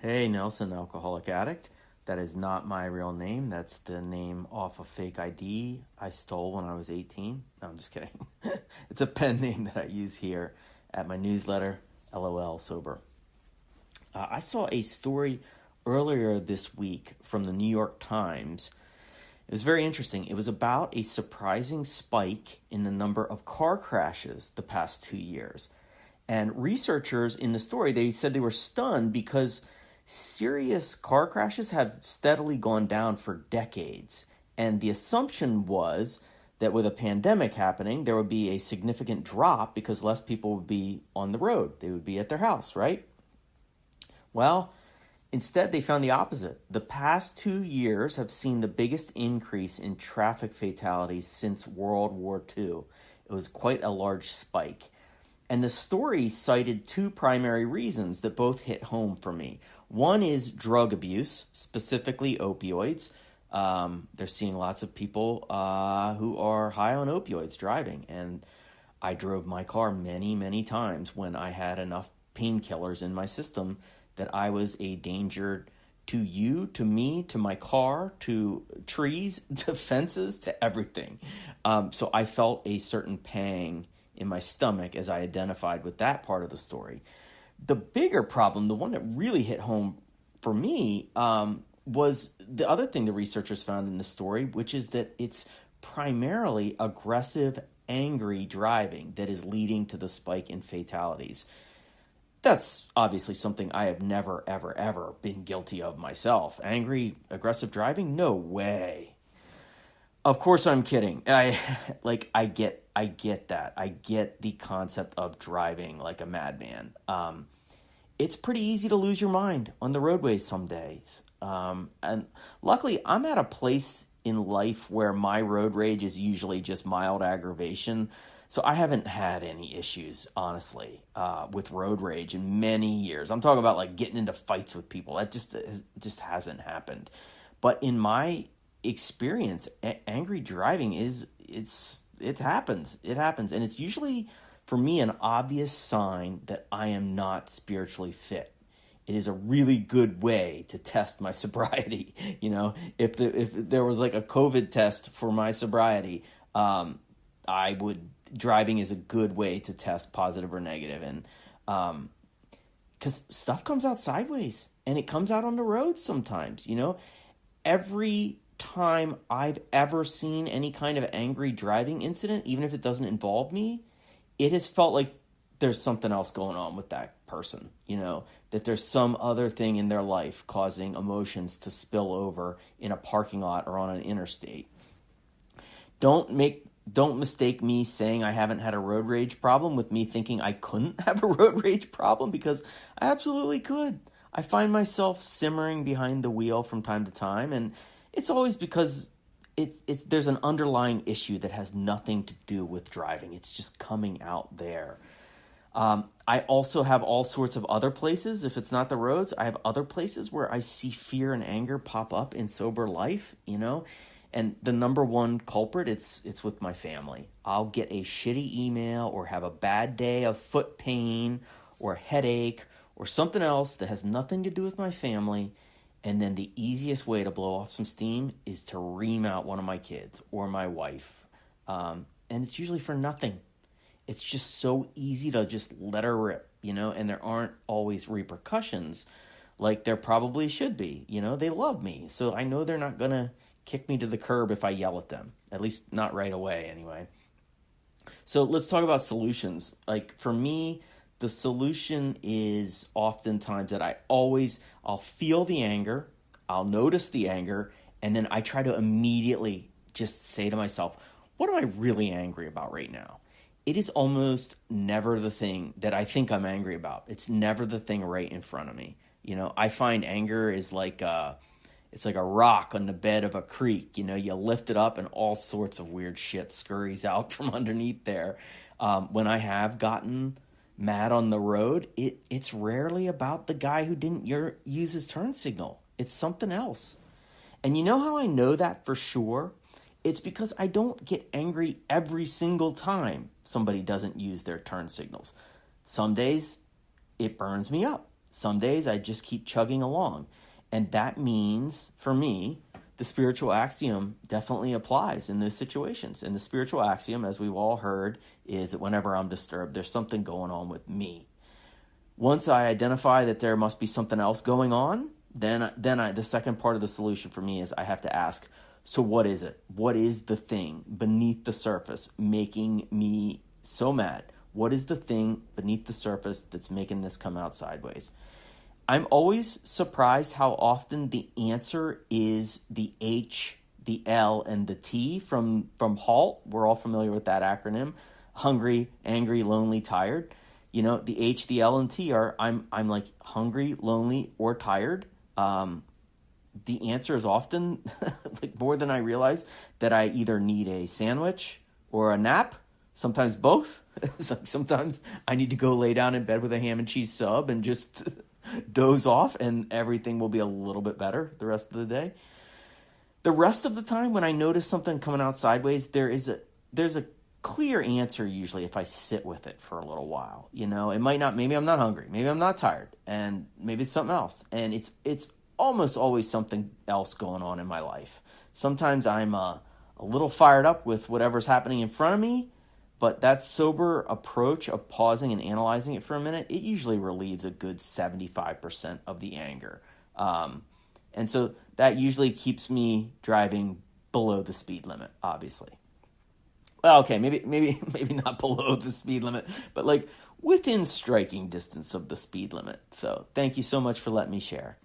Hey, Nelson, alcoholic addict. That is not my real name. That's the name off a fake ID I stole when I was 18. No, I'm just kidding. It's a pen name that I use here at my newsletter, LOL Sober. I saw a story earlier this week from the New York Times. It was very interesting. It was about a surprising spike in the number of car crashes the past 2 years. And researchers in the story, they said they were stunned because serious car crashes have steadily gone down for decades. And the assumption was that with a pandemic happening, there would be a significant drop because less people would be on the road. They would be at their house, right? Well, instead, they found the opposite. The past 2 years have seen the biggest increase in traffic fatalities since World War II. It was quite a large spike. And the story cited two primary reasons that both hit home for me. One is drug abuse, specifically opioids. They're seeing lots of people who are high on opioids driving. And I drove my car many, many times when I had enough painkillers in my system that I was a danger to you, to me, to my car, to trees, to fences, to everything. So I felt a certain pang in my stomach as I identified with that part of the story. The bigger problem, the one that really hit home for me, was the other thing the researchers found in the story, which is that it's primarily aggressive, angry driving that is leading to the spike in fatalities. That's obviously something I have never, ever, ever been guilty of myself. Angry, aggressive driving? No way. Of course I'm kidding. I get that. I get the concept of driving like a madman. It's pretty easy to lose your mind on the roadways some days. And luckily, I'm at a place in life where my road rage is usually just mild aggravation. So I haven't had any issues, honestly, with road rage in many years. I'm talking about like getting into fights with people. That just hasn't happened. But in my experience, angry driving it happens, and it's usually for me an obvious sign that I am not spiritually fit. It is a really good way to test my sobriety. If there was like a COVID test for my sobriety, driving is a good way to test positive or negative. And because stuff comes out sideways and it comes out on the road sometimes. Every time I've ever seen any kind of angry driving incident, even if it doesn't involve me, it has felt like there's something else going on with that person, that there's some other thing in their life causing emotions to spill over in a parking lot or on an interstate. Don't mistake me saying I haven't had a road rage problem with me thinking I couldn't have a road rage problem, because I absolutely could. I find myself simmering behind the wheel from time to time, and it's always because there's an underlying issue that has nothing to do with driving. It's just coming out there. I also have all sorts of other places. If it's not the roads, I have other places where I see fear and anger pop up in sober life, And the number one culprit, it's with my family. I'll get a shitty email or have a bad day of foot pain or headache or something else that has nothing to do with my family. And then the easiest way to blow off some steam is to ream out one of my kids or my wife. And it's usually for nothing. It's just so easy to just let her rip, and there aren't always repercussions like there probably should be. They love me, so I know they're not going to kick me to the curb if I yell at them, at least not right away anyway. So let's talk about solutions. Like for me, the solution is oftentimes that I'll feel the anger, I'll notice the anger, and then I try to immediately just say to myself, what am I really angry about right now? It is almost never the thing that I think I'm angry about. It's never the thing right in front of me. I find anger is like it's like a rock on the bed of a creek. You lift it up and all sorts of weird shit scurries out from underneath there. When I have gotten mad on the road, it's rarely about the guy who didn't use his turn signal. It's something else. And you know how I know that for sure? It's because I don't get angry every single time somebody doesn't use their turn signals. Some days it burns me up. Some days I just keep chugging along. And that means, for me, the spiritual axiom definitely applies in those situations. And the spiritual axiom, as we've all heard, is that whenever I'm disturbed, there's something going on with me. Once I identify that there must be something else going on, then the second part of the solution for me is I have to ask, so what is it? What is the thing beneath the surface making me so mad? What is the thing beneath the surface that's making this come out sideways? I'm always surprised how often the answer is the H, the L, and the T from HALT. We're all familiar with that acronym. Hungry, angry, lonely, tired. The H, the L, and T are I'm like hungry, lonely, or tired. The answer is often, like more than I realize, that I either need a sandwich or a nap, sometimes both. Sometimes I need to go lay down in bed with a ham and cheese sub and just doze off, and everything will be a little bit better the rest of the day. The rest of the time when I notice something coming out sideways, there's a clear answer usually if I sit with it for a little while. It might not, maybe I'm not hungry, maybe I'm not tired, and maybe it's something else. And it's almost always something else going on in my life. Sometimes I'm a little fired up with whatever's happening in front of me, but that sober approach of pausing and analyzing it for a minute, it usually relieves a good 75% of the anger. And so that usually keeps me driving below the speed limit, obviously. Well, okay, maybe not below the speed limit, but like within striking distance of the speed limit. So thank you so much for letting me share.